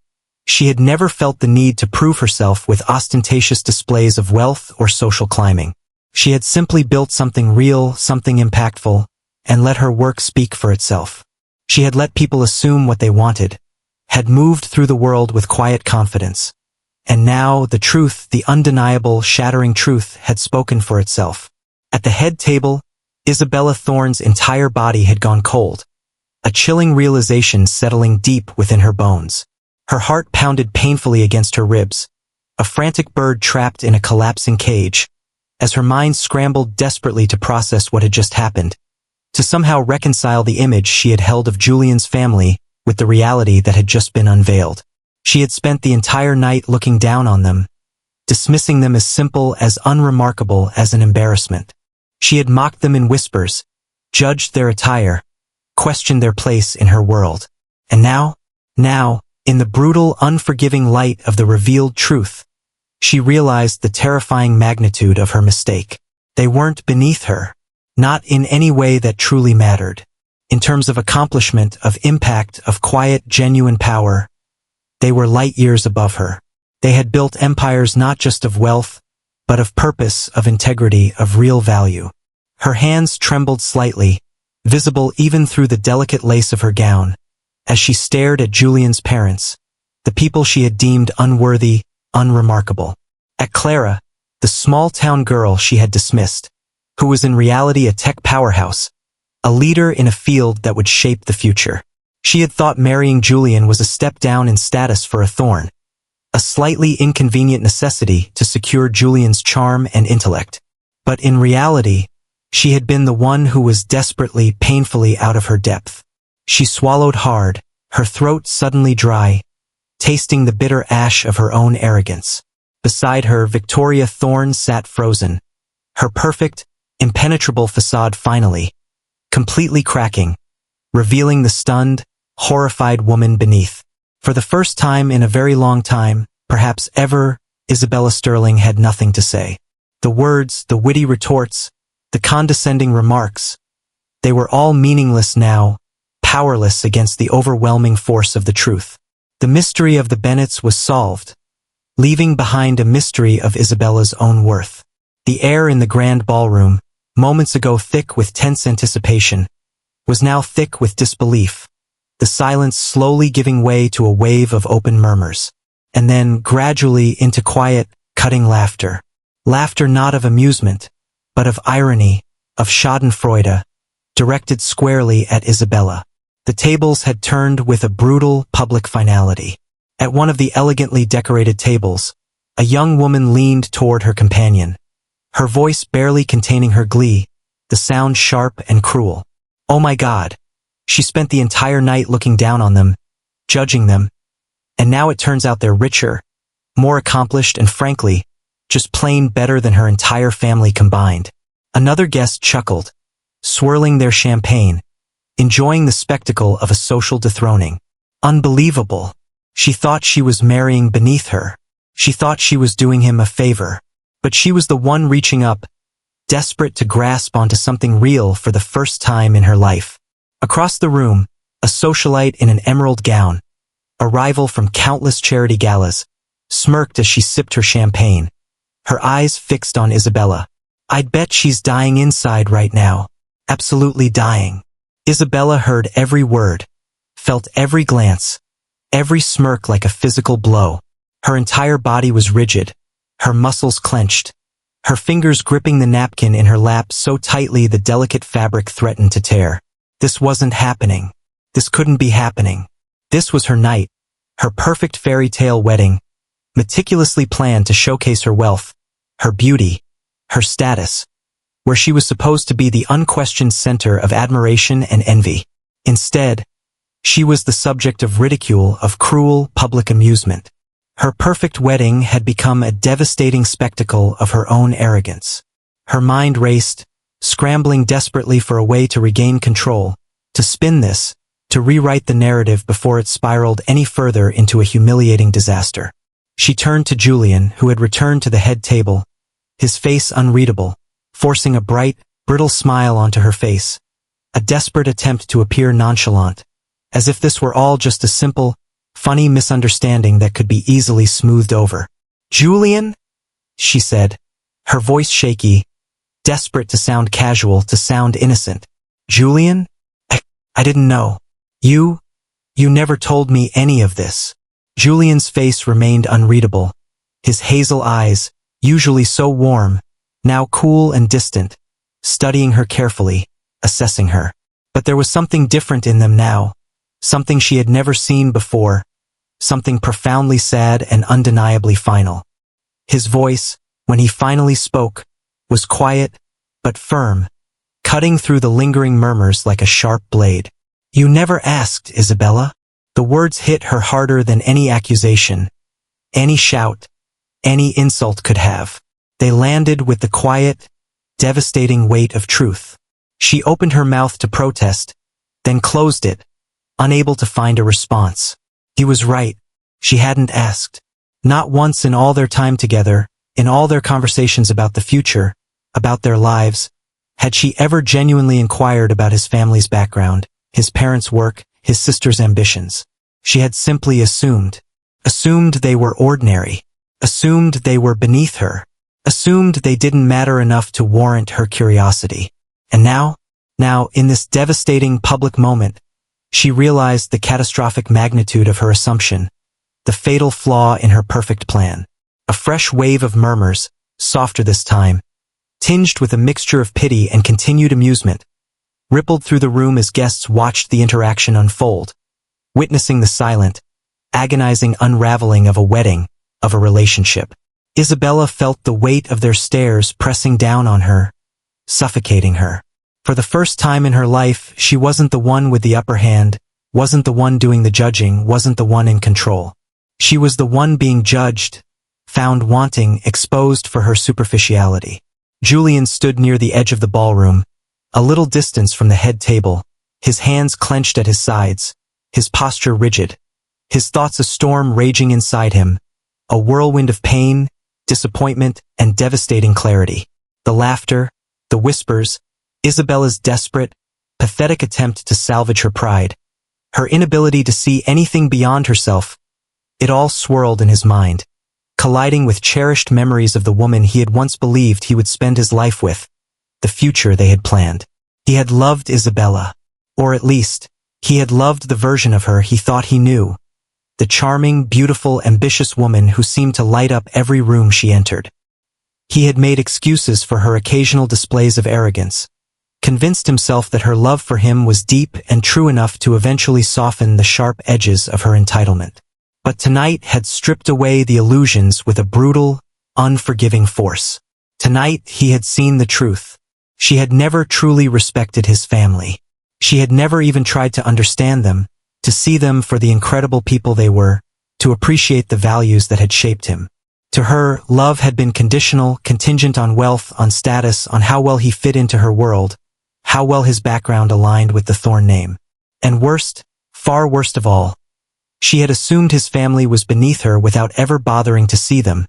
she had never felt the need to prove herself with ostentatious displays of wealth or social climbing. She had simply built something real, something impactful, and let her work speak for itself. She had let people assume what they wanted, had moved through the world with quiet confidence. And now the truth, the undeniable, shattering truth, had spoken for itself. At the head table, Isabella Thorne's entire body had gone cold, a chilling realization settling deep within her bones. Her heart pounded painfully against her ribs, a frantic bird trapped in a collapsing cage, as her mind scrambled desperately to process what had just happened, to somehow reconcile the image she had held of Julian's family with the reality that had just been unveiled. She had spent the entire night looking down on them, dismissing them as simple, as unremarkable as an embarrassment. She had mocked them in whispers, judged their attire, questioned their place in her world. And now, in the brutal, unforgiving light of the revealed truth, she realized the terrifying magnitude of her mistake. They weren't beneath her, not in any way that truly mattered. In terms of accomplishment, of impact, of quiet, genuine power, They were light years above her. They had built empires not just of wealth, but of purpose, of integrity, of real value. Her hands trembled slightly, visible even through the delicate lace of her gown, as she stared at Julian's parents, the people she had deemed unworthy, unremarkable. At Clara, the small-town girl she had dismissed, who was in reality a tech powerhouse, a leader in a field that would shape the future. She had thought marrying Julian was a step down in status for a thorn, a slightly inconvenient necessity to secure Julian's charm and intellect. But in reality, she had been the one who was desperately, painfully out of her depth. She swallowed hard, her throat suddenly dry, tasting the bitter ash of her own arrogance. Beside her, Victoria Thorne sat frozen, her perfect, impenetrable facade finally, completely cracking, revealing the stunned, horrified woman beneath. For the first time in a very long time, perhaps ever, Isabella Sterling had nothing to say. The words, the witty retorts, the condescending remarks, they were all meaningless now, powerless against the overwhelming force of the truth. The mystery of the Bennets was solved, leaving behind a mystery of Isabella's own worth. The air in the grand ballroom, moments ago thick with tense anticipation, was now thick with disbelief, the silence slowly giving way to a wave of open murmurs, and then gradually into quiet, cutting laughter. Laughter not of amusement, but of irony, of schadenfreude, directed squarely at Isabella. The tables had turned with a brutal, public finality. At one of the elegantly decorated tables, a young woman leaned toward her companion, her voice barely containing her glee, the sound sharp and cruel. Oh my God! She spent the entire night looking down on them, judging them, and now it turns out they're richer, more accomplished, and frankly, just plain better than her entire family combined. Another guest chuckled, swirling their champagne, enjoying the spectacle of a social dethroning. Unbelievable. She thought she was marrying beneath her. She thought she was doing him a favor. But she was the one reaching up, desperate to grasp onto something real for the first time in her life. Across the room, a socialite in an emerald gown, a rival from countless charity galas, smirked as she sipped her champagne, her eyes fixed on Isabella. I'd bet she's dying inside right now. Absolutely dying. Isabella heard every word, felt every glance, every smirk like a physical blow. Her entire body was rigid, her muscles clenched, her fingers gripping the napkin in her lap so tightly the delicate fabric threatened to tear. This wasn't happening. This couldn't be happening. This was her night, her perfect fairy tale wedding, meticulously planned to showcase her wealth, her beauty, her status, where she was supposed to be the unquestioned center of admiration and envy. Instead, she was the subject of ridicule, of cruel public amusement. Her perfect wedding had become a devastating spectacle of her own arrogance. Her mind raced, scrambling desperately for a way to regain control, to spin this, to rewrite the narrative before it spiraled any further into a humiliating disaster. She turned to Julian, who had returned to the head table, his face unreadable, forcing a bright, brittle smile onto her face, a desperate attempt to appear nonchalant, as if this were all just a simple, funny misunderstanding that could be easily smoothed over. Julian? She said, her voice shaky, desperate to sound casual, to sound innocent. Julian? I didn't know. You never told me any of this. Julian's face remained unreadable, his hazel eyes, usually so warm, now cool and distant, studying her carefully, assessing her. But there was something different in them now, something she had never seen before, something profoundly sad and undeniably final. His voice, when he finally spoke, was quiet, but firm, cutting through the lingering murmurs like a sharp blade. You never asked, Isabella. The words hit her harder than any accusation, any shout, any insult could have. They landed with the quiet, devastating weight of truth. She opened her mouth to protest, then closed it, unable to find a response. He was right. She hadn't asked. Not once in all their time together, in all their conversations about the future, about their lives, had she ever genuinely inquired about his family's background, his parents' work, his sister's ambitions. She had simply assumed. assumed they were ordinary, assumed they were beneath her, assumed they didn't matter enough to warrant her curiosity. And now, in this devastating public moment, she realized the catastrophic magnitude of her assumption, the fatal flaw in her perfect plan. A fresh wave of murmurs, softer this time, tinged with a mixture of pity and continued amusement, rippled through the room as guests watched the interaction unfold, witnessing the silent, agonizing unraveling of a wedding, of a relationship. Isabella felt the weight of their stares pressing down on her, suffocating her. For the first time in her life, she wasn't the one with the upper hand, wasn't the one doing the judging, wasn't the one in control. She was the one being judged, found wanting, exposed for her superficiality. Julian stood near the edge of the ballroom, a little distance from the head table, his hands clenched at his sides, his posture rigid, his thoughts a storm raging inside him, a whirlwind of pain, disappointment, and devastating clarity. The laughter, the whispers, Isabella's desperate, pathetic attempt to salvage her pride, her inability to see anything beyond herself, it all swirled in his mind, colliding with cherished memories of the woman he had once believed he would spend his life with, the future they had planned. He had loved Isabella, or at least, he had loved the version of her he thought he knew, the charming, beautiful, ambitious woman who seemed to light up every room she entered. He had made excuses for her occasional displays of arrogance, convinced himself that her love for him was deep and true enough to eventually soften the sharp edges of her entitlement. But tonight had stripped away the illusions with a brutal, unforgiving force. Tonight he had seen the truth. She had never truly respected his family. She had never even tried to understand them, to see them for the incredible people they were, to appreciate the values that had shaped him. To her, love had been conditional, contingent on wealth, on status, on how well he fit into her world, how well his background aligned with the Thorne name. And worst, far worst of all, she had assumed his family was beneath her without ever bothering to see them,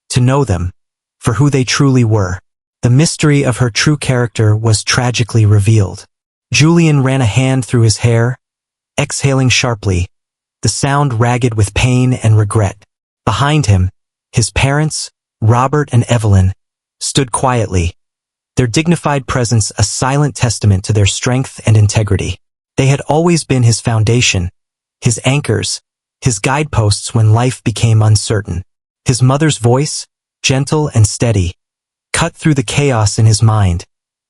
to know them, for who they truly were. The mystery of her true character was tragically revealed. Julian ran a hand through his hair, exhaling sharply, the sound ragged with pain and regret. Behind him, his parents, Robert and Evelyn, stood quietly, their dignified presence a silent testament to their strength and integrity. They had always been his foundation, his anchors, his guideposts when life became uncertain. His mother's voice, gentle and steady, cut through the chaos in his mind,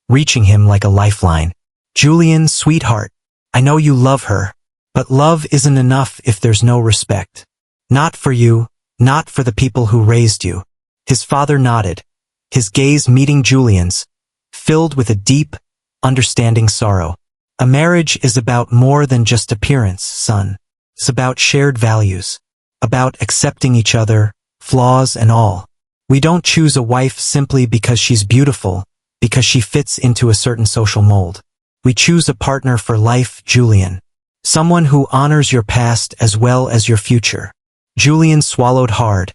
reaching him like a lifeline. "Julian, sweetheart, I know you love her, but love isn't enough if there's no respect. Not for you, not for the people who raised you." His father nodded, his gaze meeting Julian's, filled with a deep, understanding sorrow. "A marriage is about more than just appearance, son. It's about shared values, about accepting each other, flaws and all. We don't choose a wife simply because she's beautiful, because she fits into a certain social mold. We choose a partner for life, Julian. Someone who honors your past as well as your future." Julian swallowed hard,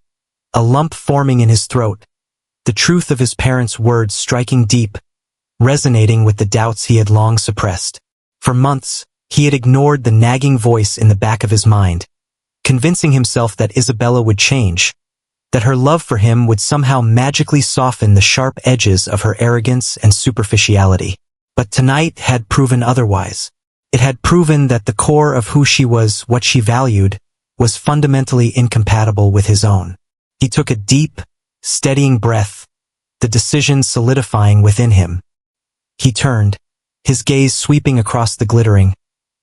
a lump forming in his throat, the truth of his parents' words striking deep, resonating with the doubts he had long suppressed. For months, he had ignored the nagging voice in the back of his mind, convincing himself that Isabella would change, that her love for him would somehow magically soften the sharp edges of her arrogance and superficiality. But tonight had proven otherwise. It had proven that the core of who she was, what she valued, was fundamentally incompatible with his own. He took a deep, steadying breath, the decision solidifying within him. He turned, his gaze sweeping across the glittering,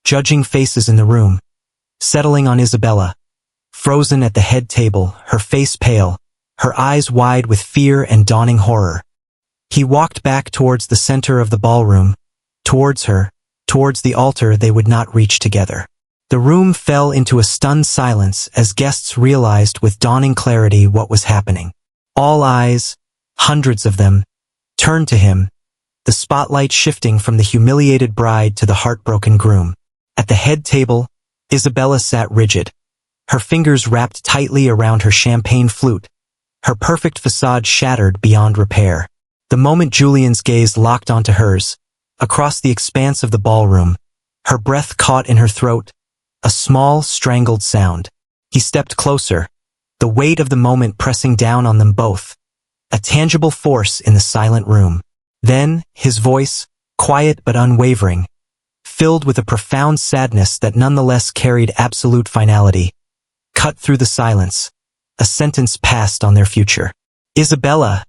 judging faces in the room, settling on Isabella, frozen at the head table, her face pale, her eyes wide with fear and dawning horror. He walked back towards the center of the ballroom, towards her, towards the altar they would not reach together. The room fell into a stunned silence as guests realized with dawning clarity what was happening. All eyes, hundreds of them, turned to him, the spotlight shifting from the humiliated bride to the heartbroken groom. At the head table, Isabella sat rigid, her fingers wrapped tightly around her champagne flute, her perfect facade shattered beyond repair. The moment Julian's gaze locked onto hers, across the expanse of the ballroom, her breath caught in her throat, a small, strangled sound. He stepped closer, the weight of the moment pressing down on them both, a tangible force in the silent room. Then, his voice, quiet but unwavering, filled with a profound sadness that nonetheless carried absolute finality, cut through the silence. A sentence passed on their future. "Isabella,"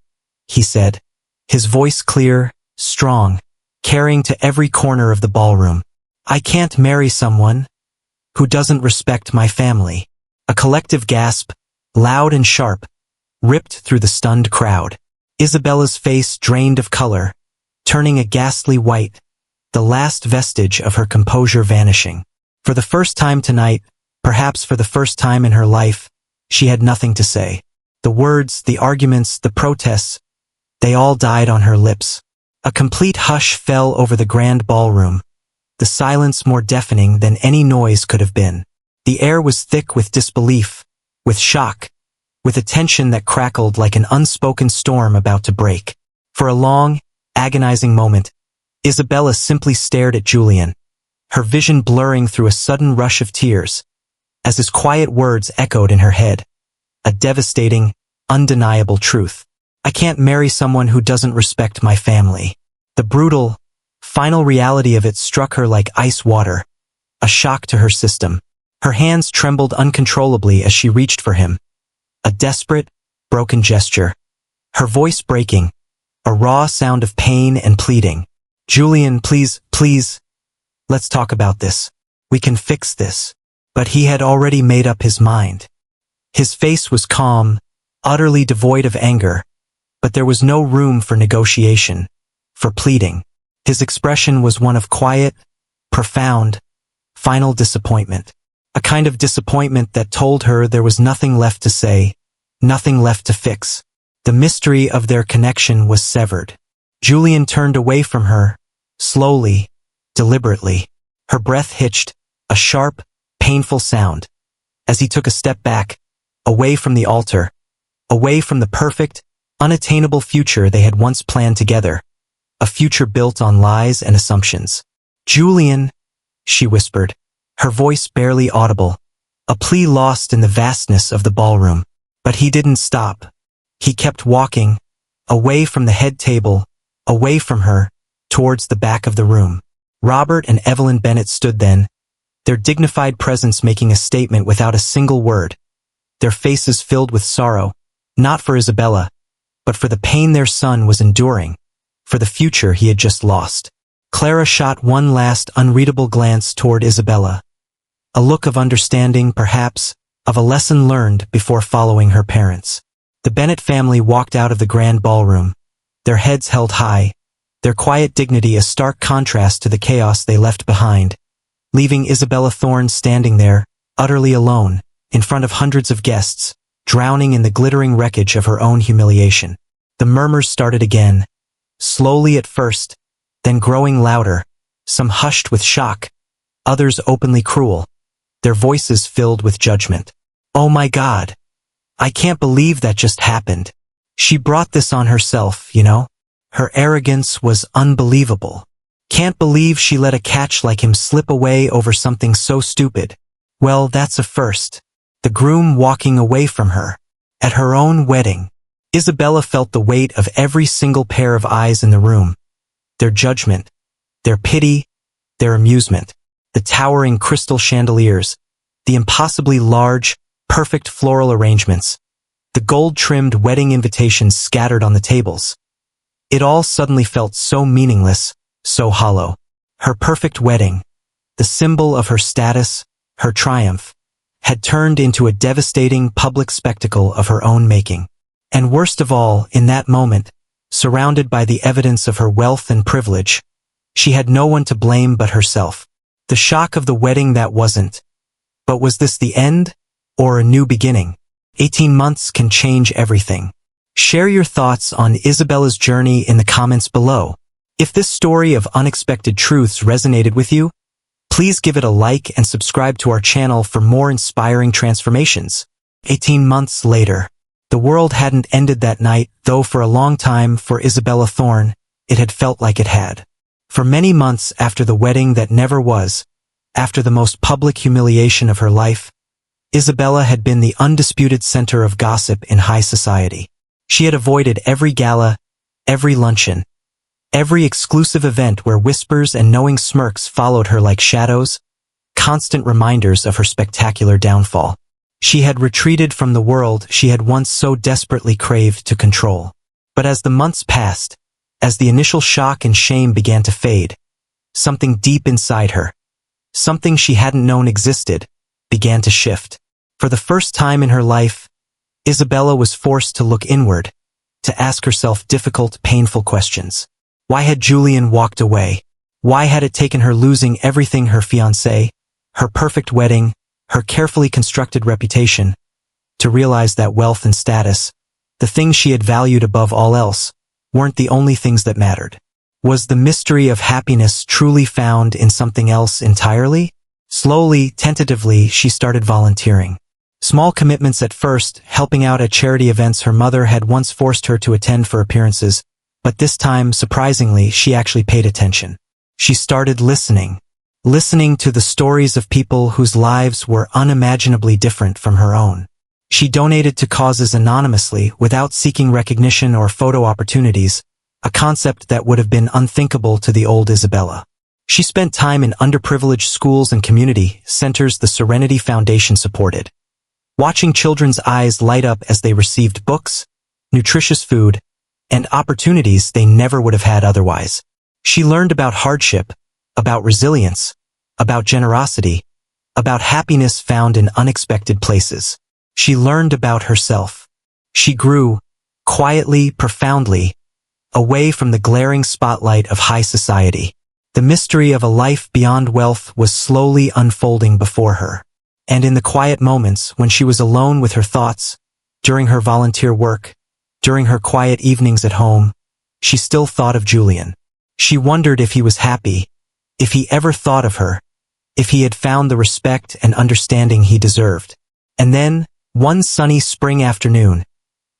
he said, his voice clear, strong, carrying to every corner of the ballroom. "I can't marry someone who doesn't respect my family." A collective gasp, loud and sharp, ripped through the stunned crowd. Isabella's face drained of color, turning a ghastly white, the last vestige of her composure vanishing. For the first time tonight, perhaps for the first time in her life, she had nothing to say. The words, the arguments, the protests, they all died on her lips. A complete hush fell over the grand ballroom, the silence more deafening than any noise could have been. The air was thick with disbelief, with shock, with a tension that crackled like an unspoken storm about to break. For a long, agonizing moment, Isabella simply stared at Julian, her vision blurring through a sudden rush of tears, as his quiet words echoed in her head. A devastating, undeniable truth. "I can't marry someone who doesn't respect my family." The brutal, final reality of it struck her like ice water, a shock to her system. Her hands trembled uncontrollably as she reached for him. A desperate, broken gesture. Her voice breaking, a raw sound of pain and pleading. "Julian, please, please, let's talk about this. We can fix this." But he had already made up his mind. His face was calm, utterly devoid of anger, but there was no room for negotiation, for pleading. His expression was one of quiet, profound, final disappointment. A kind of disappointment that told her there was nothing left to say, nothing left to fix. The mystery of their connection was severed. Julian turned away from her, slowly, deliberately. Her breath hitched, a sharp, painful sound, as he took a step back, away from the altar, away from the perfect, unattainable future they had once planned together, a future built on lies and assumptions. "Julian," she whispered, her voice barely audible, a plea lost in the vastness of the ballroom. But he didn't stop. He kept walking, away from the head table, away from her, towards the back of the room. Robert and Evelyn Bennett stood then, their dignified presence making a statement without a single word, their faces filled with sorrow, not for Isabella, but for the pain their son was enduring, for the future he had just lost. Clara shot one last unreadable glance toward Isabella. A look of understanding, perhaps, of a lesson learned before following her parents. The Bennett family walked out of the grand ballroom, their heads held high, their quiet dignity a stark contrast to the chaos they left behind, leaving Isabella Thorne standing there, utterly alone, in front of hundreds of guests, drowning in the glittering wreckage of her own humiliation. The murmurs started again, slowly at first, then growing louder, some hushed with shock, others openly cruel, their voices filled with judgment. "Oh my God! I can't believe that just happened. She brought this on herself, you know? Her arrogance was unbelievable. Can't believe she let a catch like him slip away over something so stupid. Well, that's a first. The groom walking away from her, at her own wedding." Isabella felt the weight of every single pair of eyes in the room. Their judgment, their pity, their amusement, the towering crystal chandeliers, the impossibly large, perfect floral arrangements, the gold-trimmed wedding invitations scattered on the tables. It all suddenly felt so meaningless, so hollow. Her perfect wedding, the symbol of her status, her triumph, had turned into a devastating public spectacle of her own making. And worst of all, in that moment, surrounded by the evidence of her wealth and privilege, she had no one to blame but herself. The shock of the wedding that wasn't. But was this the end, or a new beginning? 18 months can change everything. Share your thoughts on Isabella's journey in the comments below. If this story of unexpected truths resonated with you, please give it a like and subscribe to our channel for more inspiring transformations. 18 months later. The world hadn't ended that night, though for a long time, for Isabella Thorne, it had felt like it had. For many months after the wedding that never was, after the most public humiliation of her life, Isabella had been the undisputed center of gossip in high society. She had avoided every gala, every luncheon, every exclusive event where whispers and knowing smirks followed her like shadows, constant reminders of her spectacular downfall. She had retreated from the world she had once so desperately craved to control. But as the months passed, as the initial shock and shame began to fade, something deep inside her, something she hadn't known existed, began to shift. For the first time in her life, Isabella was forced to look inward, to ask herself difficult, painful questions. Why had Julian walked away? Why had it taken her losing everything, her fiancé, her perfect wedding, her carefully constructed reputation, to realize that wealth and status, the things she had valued above all else, weren't the only things that mattered? Was the mystery of happiness truly found in something else entirely? Slowly, tentatively, she started volunteering. Small commitments at first, helping out at charity events her mother had once forced her to attend for appearances, but this time, surprisingly, she actually paid attention. She started listening to the stories of people whose lives were unimaginably different from her own. She donated to causes anonymously without seeking recognition or photo opportunities, a concept that would have been unthinkable to the old Isabella. She spent time in underprivileged schools and community centers the Serenity Foundation supported, watching children's eyes light up as they received books, nutritious food, and opportunities they never would have had otherwise. She learned about hardship, about resilience, about generosity, about happiness found in unexpected places. She learned about herself. She grew, quietly, profoundly, away from the glaring spotlight of high society. The mystery of a life beyond wealth was slowly unfolding before her. And in the quiet moments when she was alone with her thoughts, during her volunteer work, during her quiet evenings at home, she still thought of Julian. She wondered if he was happy, if he ever thought of her, if he had found the respect and understanding he deserved. And then, one sunny spring afternoon,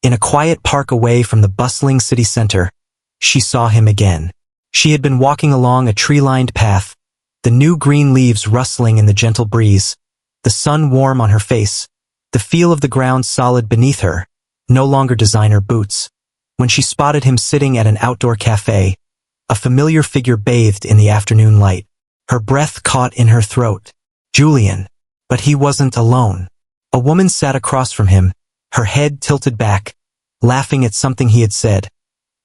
in a quiet park away from the bustling city center, she saw him again. She had been walking along a tree-lined path, the new green leaves rustling in the gentle breeze, the sun warm on her face, the feel of the ground solid beneath her, no longer designer boots, when she spotted him sitting at an outdoor cafe, a familiar figure bathed in the afternoon light. Her breath caught in her throat. Julian. But he wasn't alone. A woman sat across from him, her head tilted back, laughing at something he had said,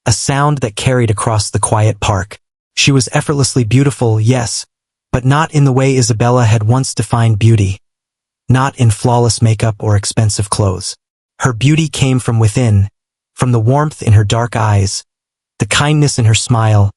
a sound that carried across the quiet park. She was effortlessly beautiful, yes, but not in the way Isabella had once defined beauty. Not in flawless makeup or expensive clothes. Her beauty came from within, from the warmth in her dark eyes, the kindness in her smile,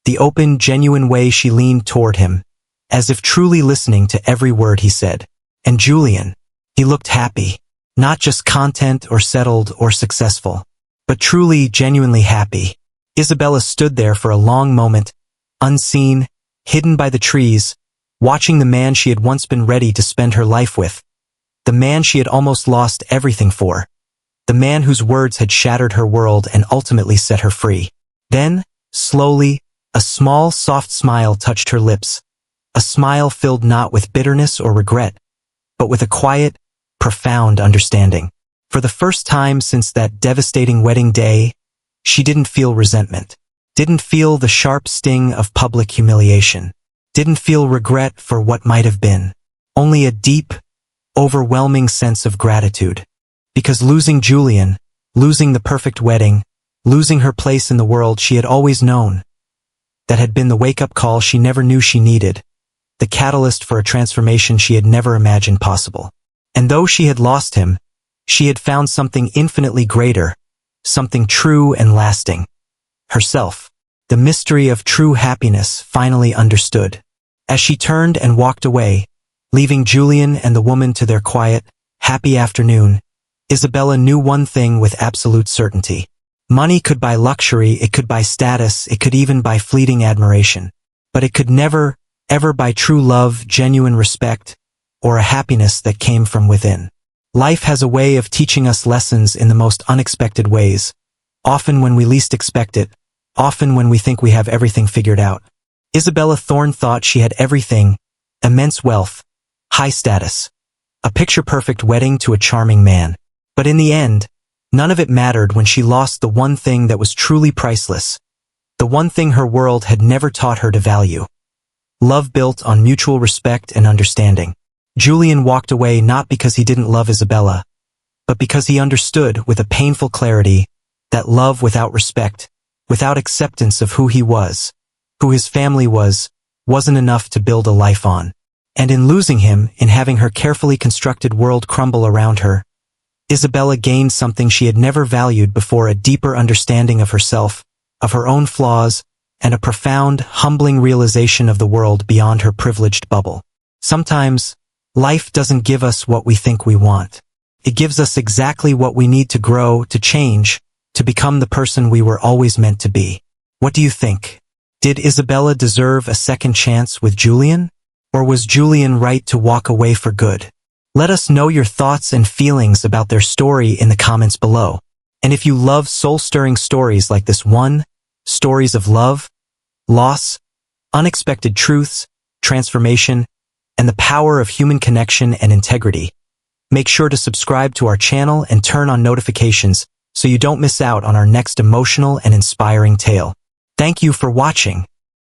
the open, genuine way she leaned toward him, as if truly listening to every word he said. And Julian, he looked happy, not just content or settled or successful, but truly, genuinely happy. Isabella stood there for a long moment, unseen, hidden by the trees, watching the man she had once been ready to spend her life with, the man she had almost lost everything for, the man whose words had shattered her world and ultimately set her free. Then, slowly, a small, soft smile touched her lips, a smile filled not with bitterness or regret, but with a quiet, profound understanding. For the first time since that devastating wedding day, she didn't feel resentment, didn't feel the sharp sting of public humiliation, didn't feel regret for what might have been, only a deep, overwhelming sense of gratitude. Because losing Julian, losing the perfect wedding, losing her place in the world she had always known, that had been the wake-up call she never knew she needed, the catalyst for a transformation she had never imagined possible. And though she had lost him, she had found something infinitely greater, something true and lasting. Herself. The mystery of true happiness finally understood. As she turned and walked away, leaving Julian and the woman to their quiet, happy afternoon, Isabella knew one thing with absolute certainty. Money could buy luxury, it could buy status, it could even buy fleeting admiration. But it could never, ever buy true love, genuine respect, or a happiness that came from within. Life has a way of teaching us lessons in the most unexpected ways, often when we least expect it, often when we think we have everything figured out. Isabella Thorne thought she had everything: immense wealth, high status, a picture-perfect wedding to a charming man. But in the end, none of it mattered when she lost the one thing that was truly priceless, the one thing her world had never taught her to value. Love built on mutual respect and understanding. Julian walked away not because he didn't love Isabella, but because he understood with a painful clarity that love without respect, without acceptance of who he was, who his family was, wasn't enough to build a life on. And in losing him, in having her carefully constructed world crumble around her, Isabella gained something she had never valued before: a deeper understanding of herself, of her own flaws, and a profound, humbling realization of the world beyond her privileged bubble. Sometimes, life doesn't give us what we think we want. It gives us exactly what we need to grow, to change, to become the person we were always meant to be. What do you think? Did Isabella deserve a second chance with Julian? Or was Julian right to walk away for good? Let us know your thoughts and feelings about their story in the comments below. And if you love soul-stirring stories like this one, stories of love, loss, unexpected truths, transformation, and the power of human connection and integrity, make sure to subscribe to our channel and turn on notifications so you don't miss out on our next emotional and inspiring tale. Thank you for watching.